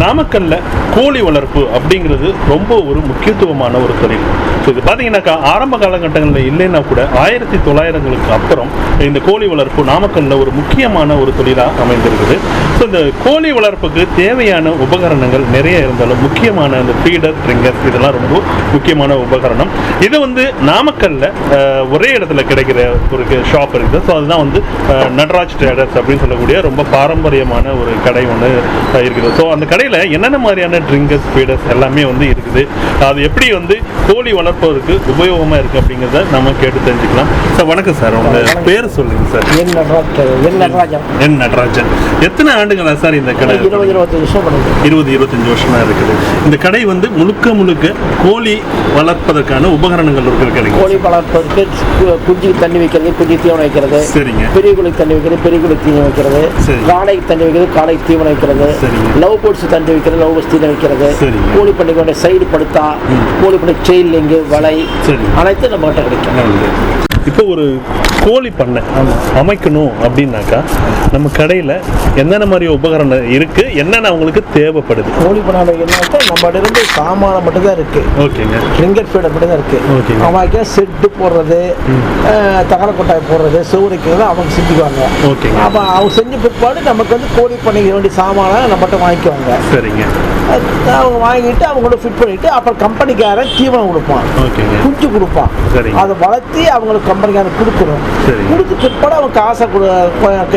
நாமக்கல்ல கோழி வளர்ப்பு அப்படிங்கிறது ரொம்ப ஒரு முக்கியத்துவமான ஒரு தொழில். ஸோ இது பார்த்தீங்கன்னாக்கா ஆரம்ப காலகட்டங்களில் இல்லைன்னா கூட 1900களுக்கு அப்புறம் இந்த கோழி வளர்ப்பு நாமக்கல்ல ஒரு முக்கியமான ஒரு தொழிலாக அமைந்திருக்குது. ஸோ இந்த கோழி வளர்ப்புக்கு தேவையான உபகரணங்கள் நிறைய இருந்தாலும் முக்கியமான இந்த ஃபீடர், ட்ரிங்கர்ஸ் இதெல்லாம் ரொம்ப முக்கியமான உபகரணம். இது வந்து நாமக்கல்ல ஒரே இடத்துல கிடைக்கிற ஒரு ஷாப் இருக்குது. ஸோ அதுதான் வந்து நடராஜ் ட்ரேடர்ஸ் அப்படின்னு சொல்லக்கூடிய ரொம்ப பாரம்பரியமான ஒரு கடை ஒன்று இருக்குது. ஸோ அந்த கடையில் என்னென்ன மாதிரியான ட்ரிங்கர்ஸ், ஃபீடர்ஸ் எல்லாமே வந்து இருக்குது. அது எப்படி வந்து கோழி வளர்ப்பதற்கு உபயோகமாக இருக்குது அப்படிங்கிறத நம்ம கேட்டு தெரிஞ்சுக்கலாம். சார் வணக்கம் சார், உங்கள் பேர் சொல்லுங்கள் சார். என் நடராஜன். எத்தனை ஆண்டுகளா சார் இந்த கடை? 20-25 வருஷமா இருக்குது. இந்த கடை வந்து முழுக்க கோழி வளர்ப்பதற்கான உபகரணங்கள் இருக்கிற கடை. கோழி வளர்ப்பதற்கு குஞ்சு தண்ணி வைக்கிறது, குஞ்சு தீவனம் வைக்கிறது. சரிங்க. பெரிய கோழிக்கு தண்ணி வைக்கிறது, பெரிய கோழிக்கு தீவனம் வைக்கிறது. காடைக்கு தண்ணி வைக்கிறது, காடைக்கு தீவனம் வைக்கிறது. லவ் பேர்ட்ஸ் தண்ணி வைக்கிறது, லவ் பேர்ட்ஸ் தீவனம் வைக்கிறது. கோழி பண்ணைக்கு சைடு படுத்தா, கோழி பண்ணை செயின் லிங்கு, வலை அனைத்தும் நம்ம கிட்ட கிடைக்கும். இப்போ ஒரு கோழி பண்ணை அமைக்கணும் அப்படின்னாக்கா நம்ம கடையில் என்னென்ன மாதிரி உபகரணம் இருக்குது, என்னென்ன அவங்களுக்கு தேவைப்படுது? கோழி பண்ணை அமைக்கணும்னாக்கா நம்மகிட்ட இருந்து சாமான மட்டும் தான் இருக்குது. ஓகேங்க. ட்ரிங்கர் ஃபீடர் மட்டும் தான் இருக்குது. ஓகே. அவங்க செட்டு போடுறது, தகவல கொட்டாய் போடுறது, சூறைக்கிறது அவங்க செஞ்சுக்குவாங்க. ஓகேங்க. அப்போ அவங்க செஞ்ச பிற்பாடு நமக்கு வந்து கோழி பண்ணைக்கு வேண்டிய சாமானை நம்மகிட்ட வாங்கிக்குவாங்க. சரிங்க. அவங்க வாங்கிட்டு அவங்களோட ஃபிட் பண்ணிட்டு அப்புறம் கம்பெனிக்காரன் தீவனம் கொடுப்பான். ஓகேங்க. குஞ்சு கொடுப்பான். அதை வளர்த்தி அவங்களுக்கு கம்பெனிக்காரன் கொடுக்கணும். கொடுத்து பிற்பாடு அவங்க காசை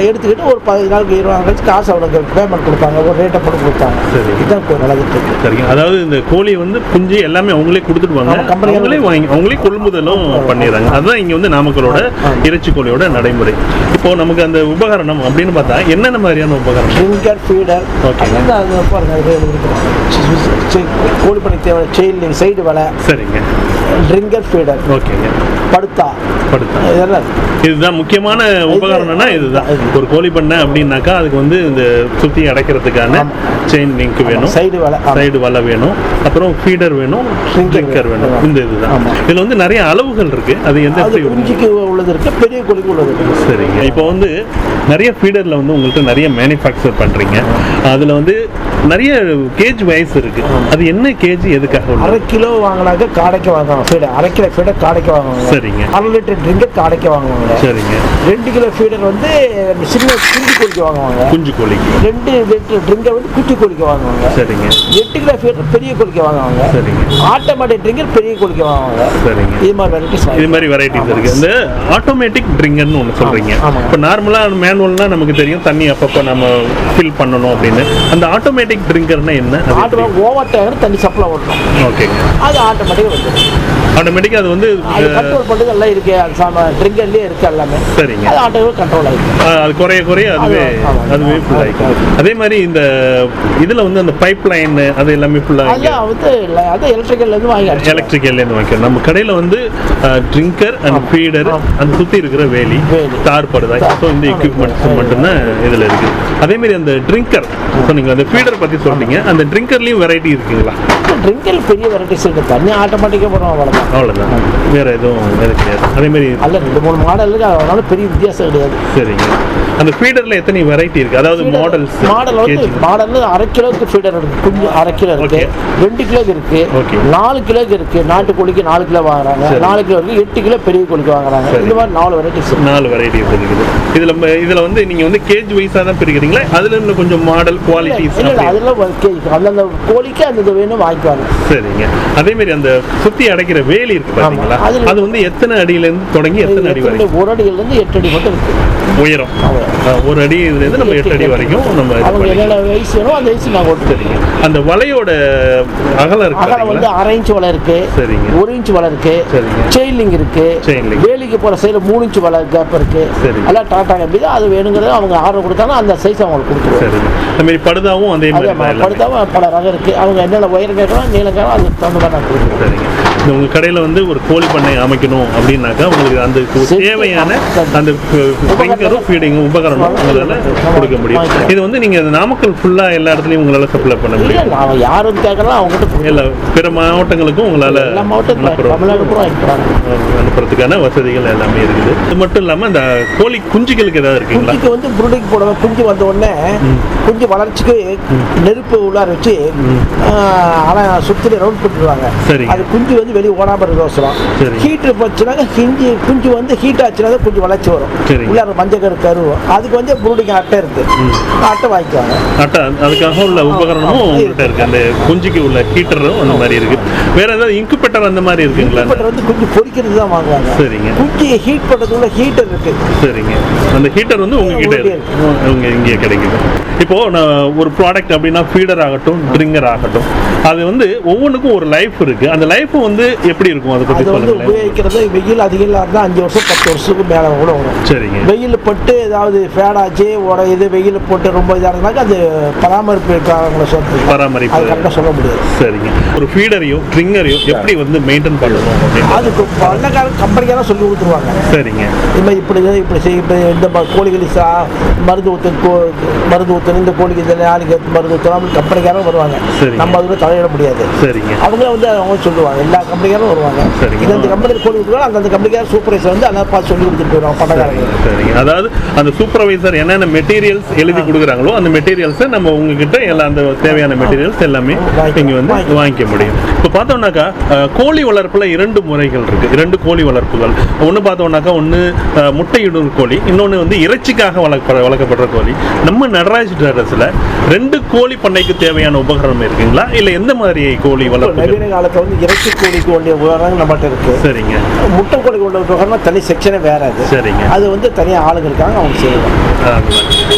எடுத்துக்கிட்டு ஒரு 15 நாளுக்கு 20 நாள் கழிச்சு காசை அவங்களுக்கு பேமெண்ட் கொடுப்பாங்க, ஒரு ரேட்டை போட்டு கொடுப்பாங்க. இதுதான் நடந்துட்டு. சரிங்க. அதாவது இந்த கோழி வந்து குஞ்சு எல்லாமே அவங்களே கொடுத்துடுவாங்க, கம்பெனிகளே வாங்கி அவங்களே கொள்முதலும் பண்ணிடுறாங்க. அதுதான் இங்கே வந்து நாமக்கலோட இறைச்சி கோழியோட நடைமுறை. இப்போ நமக்கு அந்த உபகரணம் அப்படின்னு பார்த்தா என்னென்ன மாதிரியான உபகரணம்? Drinker, feeder. கோழி பண்ணி தேவை செயின், சைடு வலை. சரிங்க. Drinker, feeder. ஓகேங்க. படுத்தா இதெல்லாம் இதுதான் முக்கியமான உபகரணம்னா இதுதான். ஒரு கோழி பண்ணை அப்படின்னாக்கா அதுக்கு வந்து இந்த சுற்றி அடைக்கிறதுக்கான செயின் லிங்க் வேணும், சைடு வலை வேணும், அப்புறம் ஃபீடர் வேணும், ட்ரிங்கர் வேணும். இந்த இதுதான். இதில் வந்து நிறைய அளவுகள் இருக்கு. அது எந்த குஞ்சுக்கு உள்ளது இருக்கு, பெரிய கோழிக்கு உள்ளது இருக்கு. சரிங்க. இப்போ வந்து நிறைய ஃபீடரில் வந்து உங்கள்கிட்ட நிறைய மேனுஃபேக்சர் பண்ணுறீங்க. அதில் வந்து நிறைய கேஜ் வைஸ் இருக்கு. அது என்ன கேஜ், எதுக்காக? 1/2 கிலோ வாங்கினாக்க காடைக்கு வாங்குவாங்க ஃபீடர். 1/2 கிலோ ஃபீடர் காடைக்கு வாங்குவாங்க. சரிங்க. 1/2 லிட்டர் ட்ரிங்கர் காடைக்கு வாங்குவாங்க. சரிங்க. 2 கிலோ ஃபீடர் வந்து சின்ன குஞ்சு கோழிக்கு வாங்குவாங்க. குஞ்சு கோழிக்கு. 2 லிட்டர் ட்ரிங்கர் வந்து குட்டி கோழிக்கு வாங்குவாங்க. சரிங்க. 8 கிலோ ஃபீடர் பெரிய கோழிக்கு வாங்குவாங்க. சரிங்க. ஆட்டோமேட்டிக் ட்ரிங்கர் பெரிய கோழிக்கு வாங்குவாங்க. சரிங்க. இது மாதிரி வெரைட்டிஸ் இருக்கு. இந்த ஆட்டோமேட்டிக் ட்ரிங்கர்னு ஒன்று சொல்றீங்க. இப்போ நார்மலாக மேனுவல்னா நமக்கு தெரியும், தண்ணி அப்பப்போ நம்ம ஃபில் பண்ணணும் அப்படின்னு. அந்த ஆட்டோமேட்டிக் ட்ரிங்கர்னா என்ன? ஓவர் டைம் தண்ணி சப்ளை ஓட்டணும். ஓகேங்க. அது ஆட்டோமேட்டிக்காக வந்துடும். ஆட்டோமேட்டிக்காக அது வந்து கண்ட்ரோல் பண்ணுறது எல்லாம் இருக்கு. ட்ரிங்கர்லேயே இருக்கு எல்லாமே. சரிங்க. அது ஆட்டோமேட்டிக் கண்ட்ரோல் ஆகிடும். அது குறைய அதுவே ஃபுல் ஆகிடும். அதே மாதிரி இந்த இதில் வந்து அந்த பைப் லைன் அது எல்லாமே ஃபுல்லாக வந்து அது எலக்ட்ரிக்கல்லேருந்து வாங்கிக்கணும். நம்ம கடையில் வந்து ட்ரிங்கர் அண்ட் ஃபீடர் அந்த சுற்றி இருக்கிற வேலி தார்படுதான். ஸோ இந்த எக்யூப்மெண்ட்ஸ் மட்டும்தான் இதில் இருக்குது. அதே மாதிரி அந்த ட்ரிங்கர் சொன்னீங்க, அந்த ஃபீடர் பற்றி சொன்னீங்க. அந்த ட்ரிங்கர்லேயும் வெரைட்டி இருக்குங்களா? ட்ரிங்கர் பெரிய வெரைட்டிஸ் இருக்குது. தண்ணி ஆட்டோமேட்டிக்காக போகிறோம், அவ்வளோதான். வேறு எதுவும் கிடையாது. அதே மாதிரி அல்ல 2-3 மாடல் இருக்குது. அதனால பெரிய வித்தியாசம் கிடையாது. சரிங்க. அந்த ஃபீடரில் எத்தனை வெரைட்டி இருக்குது? அதாவது மாடல் வந்து 1/2 கிலோக்கு ஃபீடர் இருக்குது. கொஞ்சம் 1/2 கிலோ இருக்குது, 2 கிலோக்கு இருக்குது, 4 கிலோக்கு இருக்குது. நாட்டு கோழிக்கு 4 கிலோ வாங்குறாங்க, 4 கிலோ இருக்குது, 8 கிலோ பெரிய கோழிக்கு வாங்குறாங்க. இந்த மாதிரி 4 வெரைட்டிஸ் இருக்குது. இதில் வந்து நீங்கள் வந்து கேஜ் வைஸாக தான் பிரிக்கிறீங்களா? அதில் இன்னும் கொஞ்சம் மாடல் குவாலிட்டிஸ்? இல்லை, அதெல்லாம் கேஜ் அந்தந்த கோழிக்கு அந்த வேணும் வாங்கிக்குவாங்க. சரிங்க. அதே மாதிரி அந்த சுற்றி அடைக்கிற வேலி இருக்கு பார்த்தீங்களா? அது வந்து எத்தனை அடியிலேருந்து தொடங்கி எத்தனை அடி வரைக்கும்? 1 அடியிலேருந்து 8 அடி மட்டும் இருக்குது உயரம். 1 அடியிலேருந்து நம்ம 8 அடி வரைக்கும் நம்ம வயசு வேணும் அந்த வயசு நாங்கள் ஓட்டு. சரிங்க. அந்த வலையோட அகலம் இருக்கு. அகலம் வந்து 1/2 இன்ச் வலை இருக்கு. சரிங்க. 1 இன்ச் வலை இருக்கு. சரிங்க. செயின்லிங் இருக்கு. வேலிக்கு போகிற சைடில் 3 இன்ச் வலை கேப் இருக்கு. எல்லாம் டாட்டா கம்பி தான். அது வேணுங்கிறது அவங்க ஆர்டர் கொடுத்தாலும் அந்த சைஸ் அவங்களுக்கு கொடுத்துருவோம். சரிங்க. அந்த மாதிரி படுதாவும் அதே மாதிரி படுதாவும் பல ரகம் இருக்கு. அவங்க என்னென்ன உயரம் கேட்கணும், நீளம் கேட்கணும், அதுக்கு தகுந்த மாதிரி நான் கொடுக்குறேன். சரிங்க. உங்கள் கடையில் வந்து ஒரு கோழி பண்ணை அமைக்கணும் அப்படின்னாக்கா உங்களுக்கு அந்த தேவையான அந்த ஃபிங்கரும் ஃபீடிங் உபகரணம் உங்களால் கொடுக்க முடியும். இது வந்து நீங்கள் நாமக்கல் ஃபுல்லாக எல்லா இடத்துலையும் உங்களால் சப்ளை பண்ண முடியும். யாரும் கேட்கலாம் அவங்ககிட்ட எல்லா பிற மாவட்டங்களுக்கும் உங்களால் அனுப்புறதுக்கான வசதிகள் எல்லாமே இருக்குது. இது மட்டும் இல்லாமல் இந்த கோழி குஞ்சுகளுக்கு ஏதாவது இருக்குங்களா? குஞ்சுக்கு வந்து புரோடிக்கு போடுவாங்க. குஞ்சு வந்த உடனே குஞ்சு வளர்ச்சிக்கு நெருப்பு உள்ளார வச்சு சுற்றி ரவுண்ட் பண்ணிடுவாங்க. அது குஞ்சு வந்து வெளியே ஓடாமல் இருக்கிறோம். ஹீட்டு போச்சுனாக்க குஞ்சு வந்து ஹீட் ஆச்சுனா தான் குஞ்சு வளர்ச்சி வரும். உள்ளார மஞ்சள் கருவும் அதுக்கு வந்து புரோடிக்கு அட்டை இருக்கு. அட்டை வாங்கிக்குவாங்க. அட்டை அதுக்காக உள்ள உபகரணமும் உங்கள்கிட்ட இருக்கு. அந்த குஞ்சுக்கு உள்ள ஹீட்டரும் அந்த மாதிரி இருக்கு. வேற ஏதாவது இன்குபேட்டர் அந்த மாதிரி இருக்குங்களா? இன்குபேட்டர் வந்து குஞ்சு பொரிக்கிறது தான் வாங்குவாங்க. சரிங்க. குஞ்சு ஹீட் பண்ணுறதுக்குள்ள ஹீட்டர் இருக்கு. சரிங்க. அந்த ஹீட்டர் வந்து உங்ககிட்ட இங்கே கிடைக்குது. இப்போ நான் ஒரு ப்ராடக்ட் அப்படின்னா ஃபீடர் ஆகட்டும் ட்ரிங்கர் ஆகட்டும் அது வந்து ஒவ்வொன்றுக்கும் ஒரு லைஃப் இருக்கு. அந்த லைஃப் வந்து எப்படி இருக்கும் அதை பற்றி சொல்லுங்க. உபயோகிக்கிறது வெயில் அதிகம் இருந்தால் 5 வருஷம் 10 வருஷத்துக்கு மேலே கூட வரும். சரிங்க. வெயில் பட்டு ஏதாவது ஃபேடாச்சு உடையுது வெயில் போட்டு ரொம்ப இதாக இருந்தாக்க அது பராமரிப்புக்காரங்களை சொல்லி பராமரிப்பு அது கரெக்டாக சொல்ல முடியாது. சரிங்க. ஒரு ஃபீடரையும் ட்ரிங்கரையும் எப்படி வந்து மெயின்டைன் பண்ணணும் அதுக்கு பள்ளக்காரன் கம்பெனிக்காரன் சொல்லி கொடுத்துருவாங்க. சரிங்க. இனிமேல் இப்படி செய்ய இந்த கோழிகள் மருந்து ஊற்றணும் இந்த கோழிக்கு இந்த நாளைக்கு மருந்து ஊற்றணும் கம்பெனிக்காரன் வருவாங்க. நம்ம அதுல தலையிட முடியாது. சரிங்க. அவங்களே வந்து அவங்க சொல்லுவாங்க. எல்லா கம்பெனிக்காரும் வருவாங்க. இந்த கம்பெனியில் கோழி விட்டுருவாங்க. அந்த கம்பெனிக்கார சூப்பர்வைசர் வந்து அதை பார்த்து சொல்லி கொடுத்துட்டு போயிடுவாங்க பட்டக்காரங்க. சரிங்க. அதாவது அந்த சூப்பர்வைசர் என்னென்ன மெட்டீரியல்ஸ் எழுதி கொடுக்குறாங்களோ அந்த மெட்டீரியல்ஸை நம்ம உங்ககிட்ட எல்லாம் அந்த தேவையான மெட்டீரியல்ஸ் எல்லாமே இங்கே வந்து வாங்கிக்க முடியும். இப்போ பார்த்தோம்னாக்கா கோழி வளர்ப்புல 2 முறைகள் இருக்கு. 2 கோழி வளர்ப்புகள். ஒன்று பார்த்தோம்னாக்கா ஒன்று முட்டையிடும் கோழி, இன்னொன்று வந்து இறைச்சிக்காக வளர்க்கப்படுற கோழி. நம்ம நடராஜ் ட்ரேடர்ஸ்ல 2 கோழி பண்ணைக்கு தேவையான உபகரணம் இருக்குங்களா இல்லை எந்த மாதிரி கோழி வளர்ப்பு? நவீன காலத்தில் வந்து இறைச்சி கோழிக்கு வேண்டிய உபகரணம் நம்மகிட்ட இருக்கு. சரிங்க. முட்டை கோழிக்கு உள்ள உபகரணம் தனி செக்ஷனே வேற அது. சரிங்க. அது வந்து தனியாக ஆளுங்க இருக்காங்க அவங்க செய்வாங்க.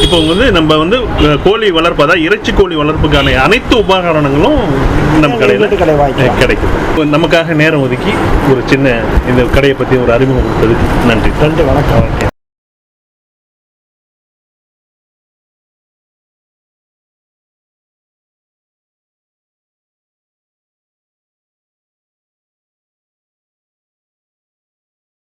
இப்போ வந்து நம்ம வந்து கோழி வளர்ப்பு அதாவது இறைச்சி கோழி வளர்ப்புக்கான அனைத்து உபகரணங்களும் நம்ம கடையில் கிடைக்கும். நமக்காக நேரம் ஒதுக்கி ஒரு சின்ன இந்த கடையை பற்றி ஒரு அறிமுகம் கொடுத்ததுக்கு நன்றி. வணக்கம்.